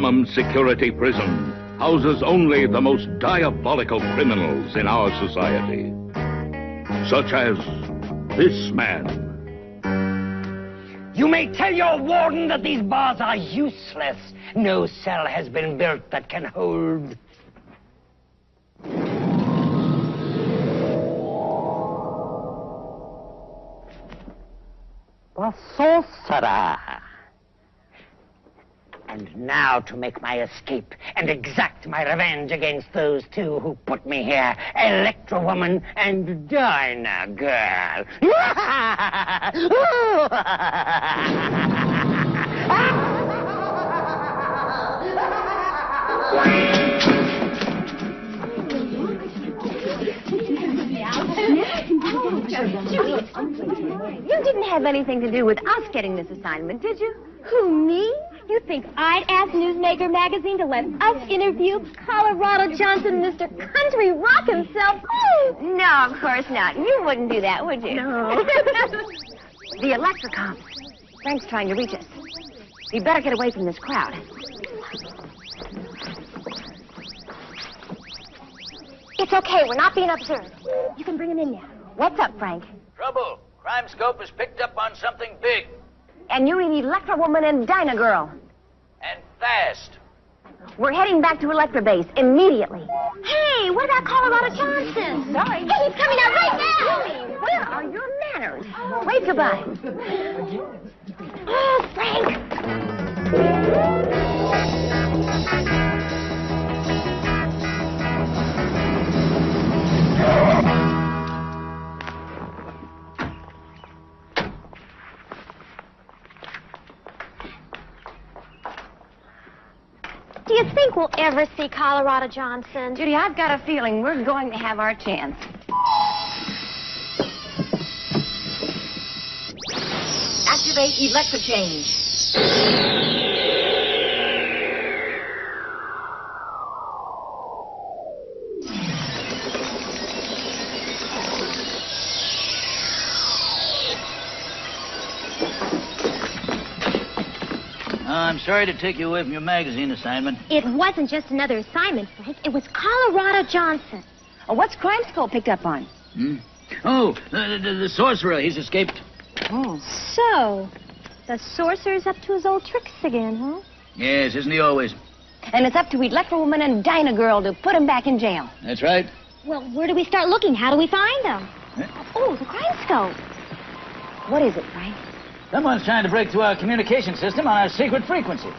maximum security prison houses only the most diabolical criminals in our society. Such as this man. You may tell your warden that these bars are useless. No cell has been built that can hold... the sorcerer. And now to make my escape and exact my revenge against those two who put me here, Electra woman and Dyna girl. You didn't have anything to do with us getting this assignment, did you? Who, me? You think I'd ask Newsmaker magazine to let us interview Colorado Johnson, Mr. Country Rock himself? No, of course not. You wouldn't do that, would you? No. The Electra comes. Frank's trying to reach us. We better get away from this crowd. It's okay. We're not being observed. You can bring him in now. What's up, Frank? Trouble. Crime Scope has picked up on something big. And you need Electra woman and Dyna girl. And fast. We're heading back to Electra base immediately. Hey, what about Colorado Johnson? Sorry. Hey, he's coming out right now. Where are your manners? Wave goodbye. Oh, Frank. Do you think we'll ever see Colorado Johnson? Judy, I've got a feeling we're going to have our chance. Activate Electra change. I'm sorry to take you away from your magazine assignment. It wasn't just another assignment, Frank. It was Colorado Johnson. Oh, what's Crime Scope picked up on? Oh, the sorcerer. He's escaped. Oh. So, the sorcerer's up to his old tricks again, huh? Yes, isn't he always? And it's up to Electra woman and Dyna girl to put him back in jail. That's right. Well, where do we start looking? How do we find them? Oh, the crime scope. What is it, Frank? Someone's trying to break through our communication system on our secret frequency.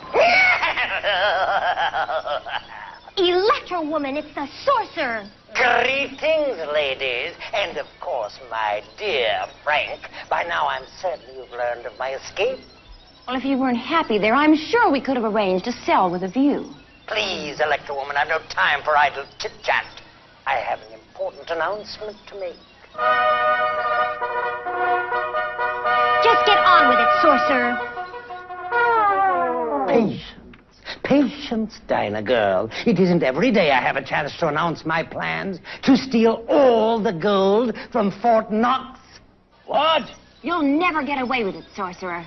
Electra woman, it's the sorcerer. Greetings, ladies, and of course, my dear Frank. By now, I'm certain you've learned of my escape. Well, if you weren't happy there, I'm sure we could have arranged a cell with a view. Please, Electra woman, I've no time for idle chit-chat. I have an important announcement to make. Just get on with it, sorcerer. Patience. Patience, Dyna girl. It isn't every day I have a chance to announce my plans to steal all the gold from Fort Knox. What? You'll never get away with it, sorcerer.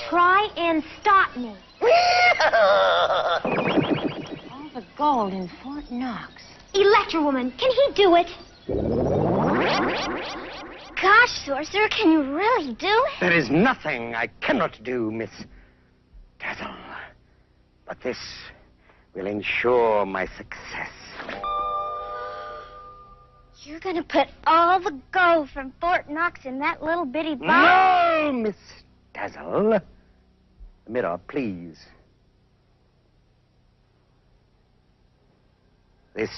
Try and stop me. All the gold in Fort Knox. Electra woman, can he do it? Gosh, sorcerer, can you really do it? There is nothing I cannot do, Miss Dazzle. But this will ensure my success. You're gonna put all the gold from Fort Knox in that little bitty box? No, Miss Dazzle. The mirror, please. This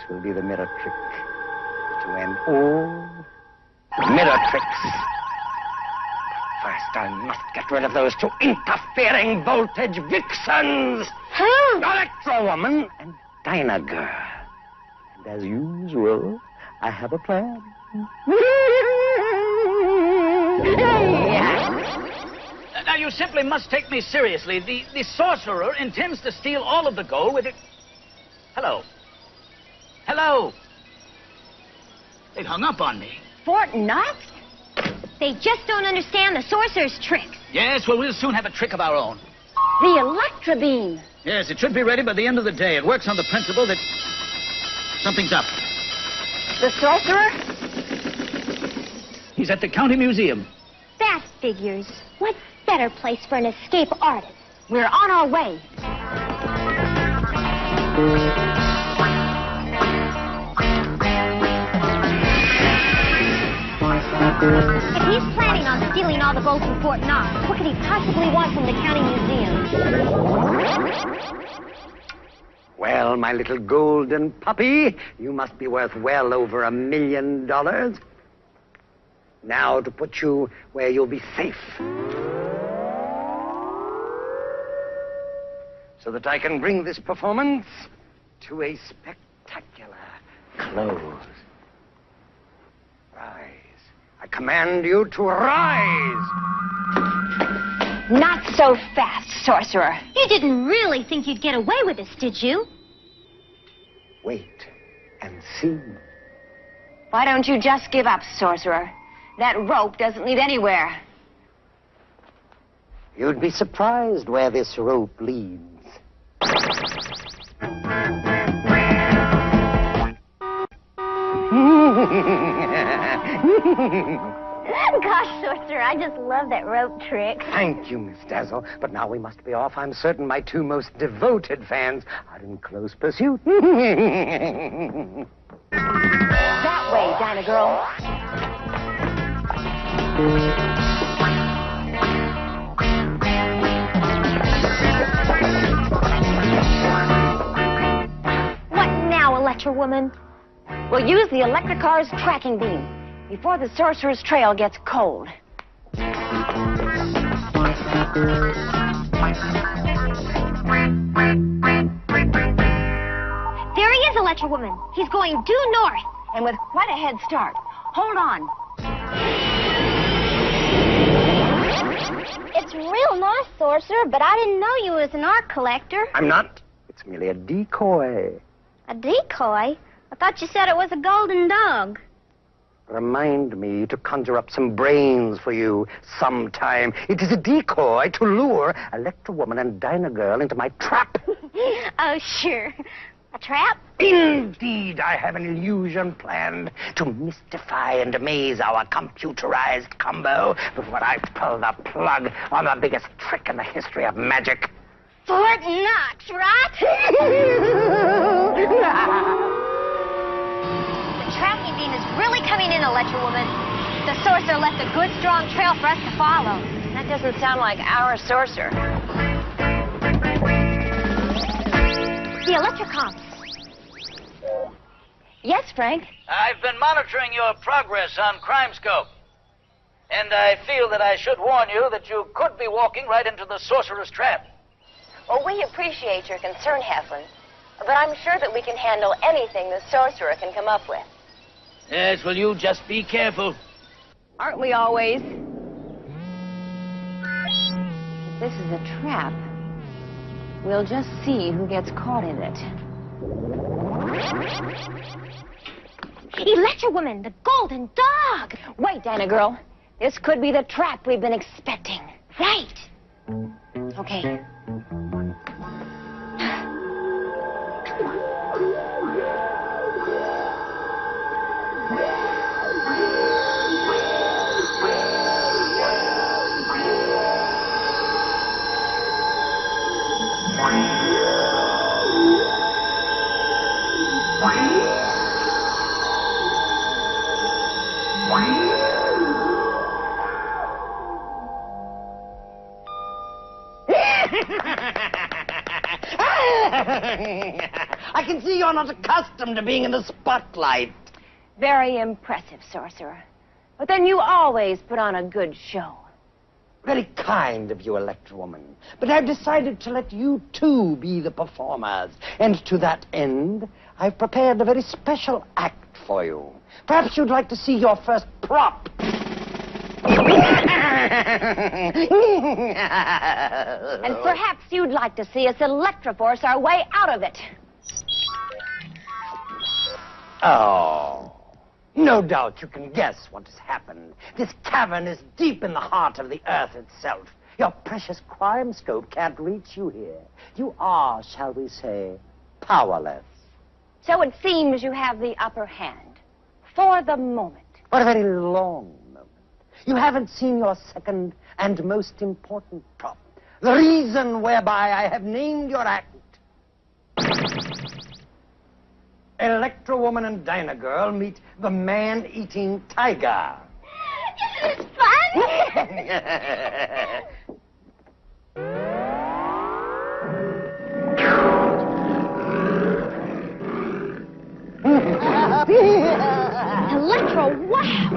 will be the mirror trick to end all mirror tricks. First, I must get rid of those two interfering voltage vixens. Electra woman and Dyna girl. And as usual, I have a plan. Now, you simply must take me seriously. The sorcerer intends to steal all of the gold with it. Hello. Hello. They've hung up on me. Fort Knox? They just don't understand the sorcerer's tricks. Yes, well, we'll soon have a trick of our own. The Electra beam. Yes, it should be ready by the end of the day. It works on the principle that something's up. The sorcerer? He's at the county museum. That figures. What better place for an escape artist? We're on our way. If he's planning on stealing all the gold from Fort Knox, what could he possibly want from the county museum? Well, my little golden puppy, you must be worth well over $1 million. Now to put you where you'll be safe. So that I can bring this performance to a spectacular close. Rise. I command you to rise. Not so fast, sorcerer. You didn't really think you'd get away with this, did you? Wait and see. Why don't you just give up, sorcerer? That rope doesn't lead anywhere. You'd be surprised where this rope leads. Gosh, sorcerer, I just love that rope trick. Thank you, Miss Dazzle. But now we must be off. I'm certain my two most devoted fans are in close pursuit. That way, Dyna girl. What now, Electra woman? We'll use the electric car's tracking beam before the sorcerer's trail gets cold. There he is, Electra woman. He's going due north. And with quite a head start. Hold on. It's real nice, sorcerer, but I didn't know you was an art collector. I'm not. It's merely a decoy. A decoy? I thought you said it was a golden dog. Remind me to conjure up some brains for you sometime. It is a decoy to lure Electra Woman and Dyna Girl into my trap. Oh, sure. A trap? Indeed, I have an illusion planned to mystify and amaze our computerized combo before I pull the plug on the biggest trick in the history of magic. Fort Knox, right? The tracking beam is really coming in, Electra woman. The sorcerer left a good, strong trail for us to follow. That doesn't sound like our sorcerer. The Electrocom. Yes, Frank? I've been monitoring your progress on CrimeScope. And I feel that I should warn you that you could be walking right into the sorcerer's trap. Well, we appreciate your concern, Heflin. But I'm sure that we can handle anything the sorcerer can come up with. Yes, well, you just be careful. Aren't we always? If this is a trap, we'll just see who gets caught in it. Electra woman, the golden dog. Wait, Dyna girl. This could be the trap we've been expecting. Right. Okay. I can see you're not accustomed to being in the spotlight. Very impressive, sorcerer. But then you always put on a good show. Very kind of you, Electra Woman. But I've decided to let you two be the performers. And to that end, I've prepared a very special act for you. Perhaps you'd like to see your first prop. And perhaps you'd like to see us electroforce our way out of it. Oh, no doubt you can guess what has happened. This cavern is deep in the heart of the earth itself. Your precious crime scope can't reach you here. You are, shall we say, powerless. So it seems you have the upper hand. For the moment. For a very long moment. You haven't seen your second and most important prop. The reason whereby I have named your act Electra Woman and Dyna Girl meet the man-eating tiger. Isn't it fun? Electra, wow!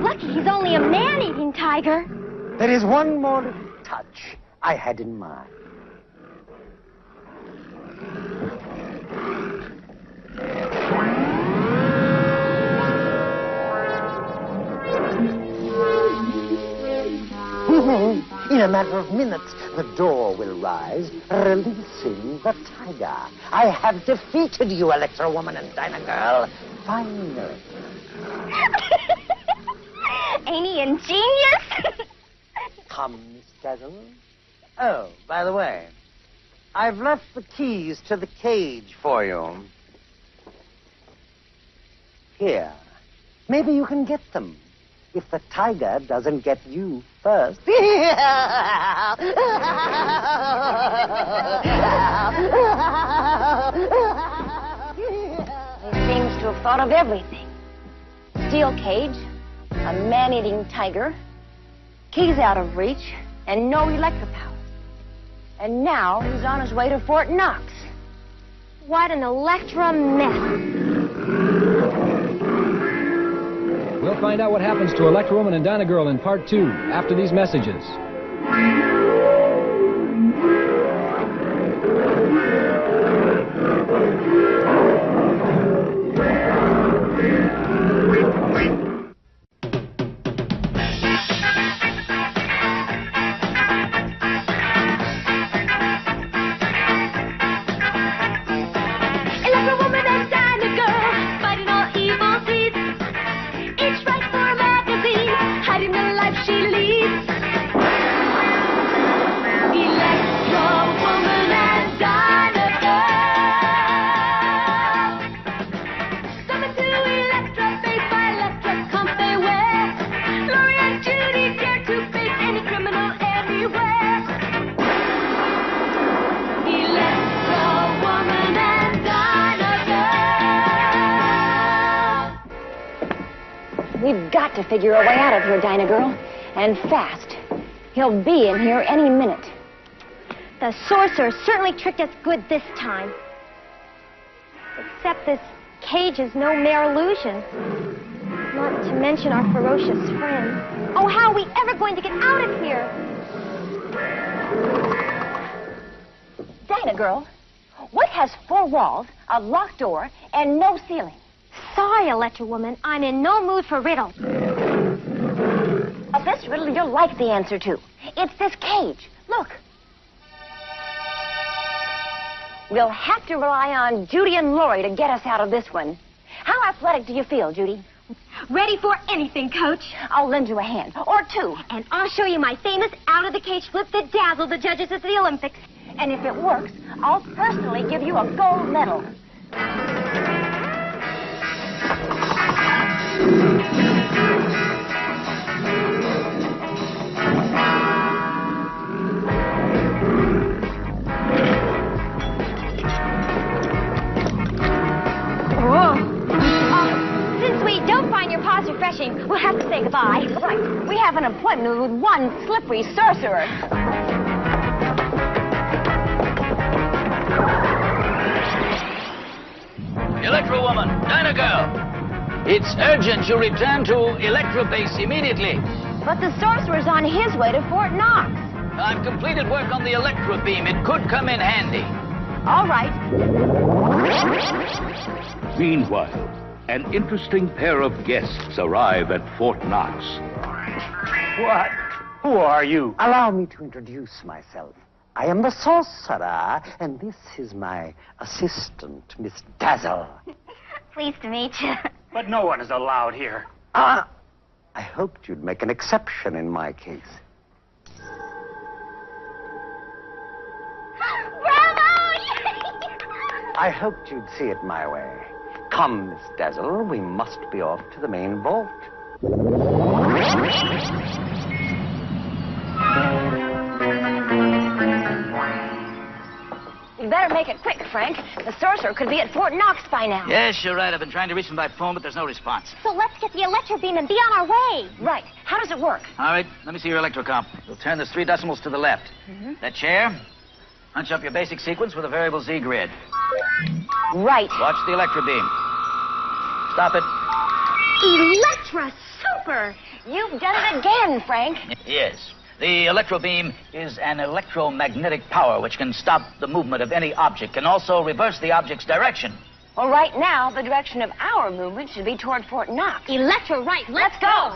Lucky he's only a man-eating tiger. There is one more little touch I had in mind. In a matter of minutes, the door will rise, releasing the tiger. I have defeated you, Electra Woman and Dyna Girl. Finally. Ain't he ingenious? Come, Miss Dazzle. Oh, by the way, I've left the keys to the cage for you. Here. Maybe you can get them. If the tiger doesn't get you first. He seems to have thought of everything. Steel cage, a man-eating tiger, keys out of reach, and no Electra power. And now he's on his way to Fort Knox. What an Electra mess. We'll find out what happens to Electra Woman and Dyna Girl in Part 2 after these messages. Electra Woman and Dyna Girl, fighting all evil deeds. Each right for a magazine, hiding the life she leads. Electra Woman and Dyna Girl. Summon to Electra, faced by Electra, come beware. Lori and Judy dare to face any criminal anywhere. Electra Woman and Dyna Girl. We've got to figure a way out of here, Dyna Girl. And fast. He'll be in here any minute. The sorcerer certainly tricked us good this time. Except this cage is no mere illusion. Not to mention our ferocious friend. Oh, how are we ever going to get out of here? Dyna Girl, what has 4 walls, a locked door, and no ceiling? Sorry, Electra Woman. I'm in no mood for riddles. Of this riddle you'll like the answer to. It's this cage. Look. We'll have to rely on Judy and Lori to get us out of this one. How athletic do you feel, Judy? Ready for anything, Coach. I'll lend you a hand. Or 2. And I'll show you my famous out-of-the-cage flip that dazzled the judges at the Olympics. And if it works, I'll personally give you a gold medal. Since we don't find your paws refreshing, we'll have to say goodbye. Right. We have an appointment with one slippery sorcerer. Electra Woman, Dyna Girl. It's urgent you return to Electra Base immediately. But the sorcerer's on his way to Fort Knox. I've completed work on the Electra beam. It could come in handy. All right. Meanwhile, an interesting pair of guests arrive at Fort Knox. What? Who are you? Allow me to introduce myself. I am the sorcerer, and this is my assistant, Miss Dazzle. Pleased to meet you. But no one is allowed here. I hoped you'd make an exception in my case. I hoped you'd see it my way. Come, Miss Dazzle, we must be off to the main vault. You better make it quick, Frank. The sorcerer could be at Fort Knox by now. Yes, you're right. I've been trying to reach him by phone, but there's no response. So let's get the electro beam and be on our way. Right. How does it work? All right, let me see your electrocomp. You'll turn this 3 decimals to the left. That chair, punch up your basic sequence with a variable Z grid. Right. Watch the electro beam. Stop it. Electra super! You've done it again, Frank. Yes. The electro beam is an electromagnetic power which can stop the movement of any object, can also reverse the object's direction. Well, right now, the direction of our movement should be toward Fort Knox. Electra, right. Let's go.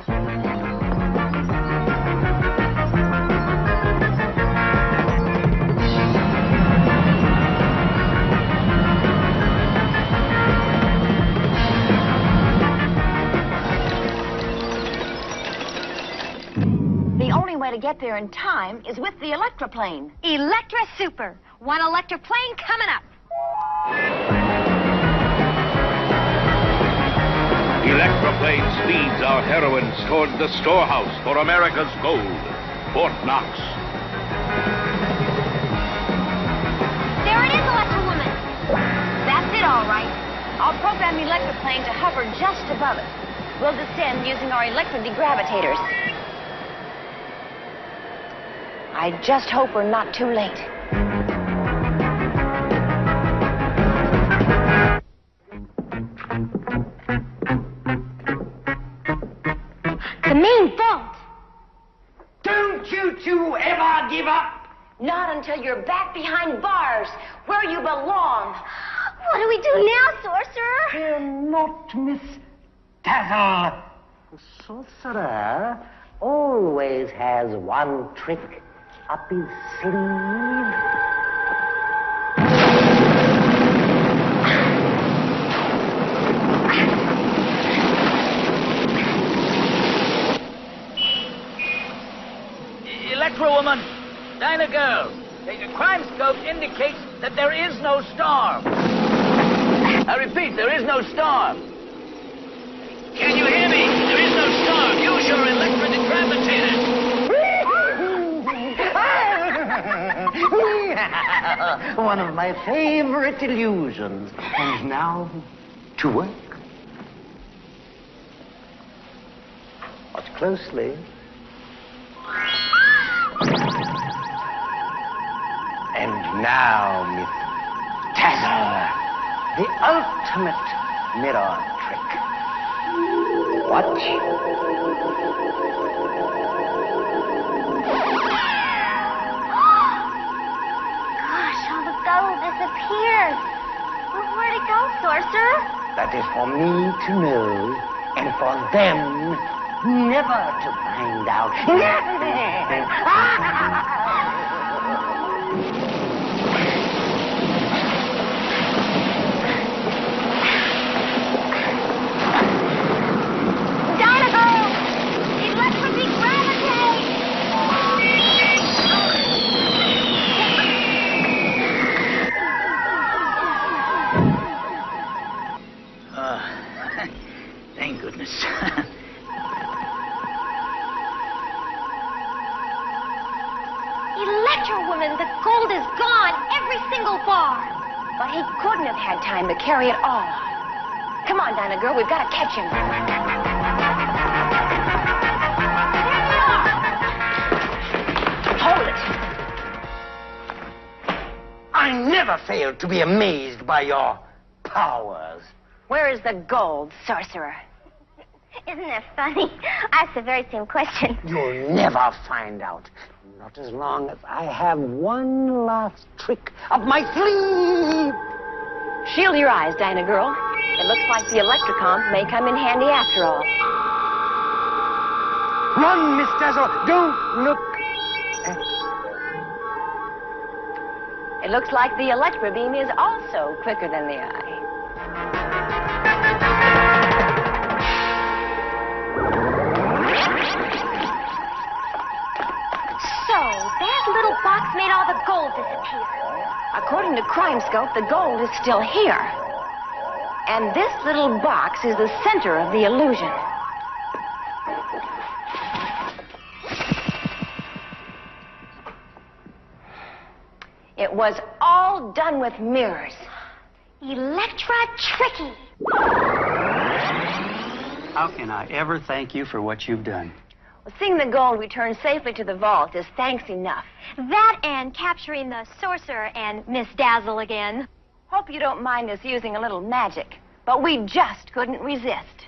The only way to get there in time is with the electroplane. Electra super. One electra plane coming up. Electroplane speeds our heroines toward the storehouse for America's gold, Fort Knox. There it is, Electra Woman. That's it, all right. I'll program the electroplane to hover just above it. We'll descend using our electrodegravitators. I just hope we're not too late. The main vault. Don't you two ever give up? Not until you're back behind bars, where you belong. What do we do now, Sorcerer? Fear not, Miss Dazzle. The sorcerer always has one trick up his sleeve. Electro Woman, Dyna Girl, the crime scope indicates that there is no storm. I repeat, there is no storm. Can you hear me? There is no storm. Use your electrodegravitators. One of my favorite illusions. And now, to work. Watch closely. And now, Miss Dazzle, the ultimate mirror trick. Watch. Gosh, all the gold disappeared. Where'd it go, Sorcerer? That is for me to know, and for them never to find out. Dyna Girl! Electrodegravitate! Thank goodness. Electro Woman, the gold is gone, every single bar. But he couldn't have had time to carry it all. Come on, Dyna Girl, we've got to catch him. Hold it. I never fail to be amazed by your powers. Where is the gold, Sorcerer? Isn't that funny? I asked the very same question. You'll never find out. Not as long as I have one last trick up my sleeve. Shield your eyes, Dyna Girl. It looks like the electrocomp may come in handy after all. Run, Miss Dazzle. Don't look. It looks like the electro beam is also quicker than the eye. So, that little box made all the gold disappear. According to CrimeScope, the gold is still here. And this little box is the center of the illusion. It was all done with mirrors. Electra tricky. How can I ever thank you for what you've done? Well, seeing the gold return safely to the vault is thanks enough. That and capturing the sorcerer and Miss Dazzle again. Hope you don't mind us using a little magic, but we just couldn't resist.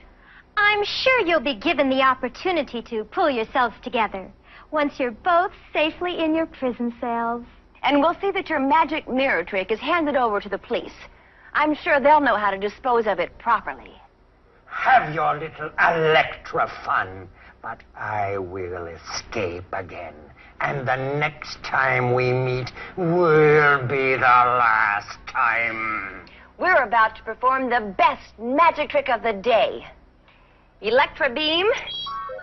I'm sure you'll be given the opportunity to pull yourselves together once you're both safely in your prison cells. And we'll see that your magic mirror trick is handed over to the police. I'm sure they'll know how to dispose of it properly. Have your little Electra fun, but I will escape again. And the next time we meet will be the last time. We're about to perform the best magic trick of the day. Electra Beam,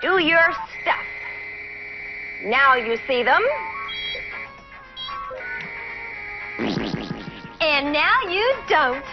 do your stuff. Now you see them. And now you don't.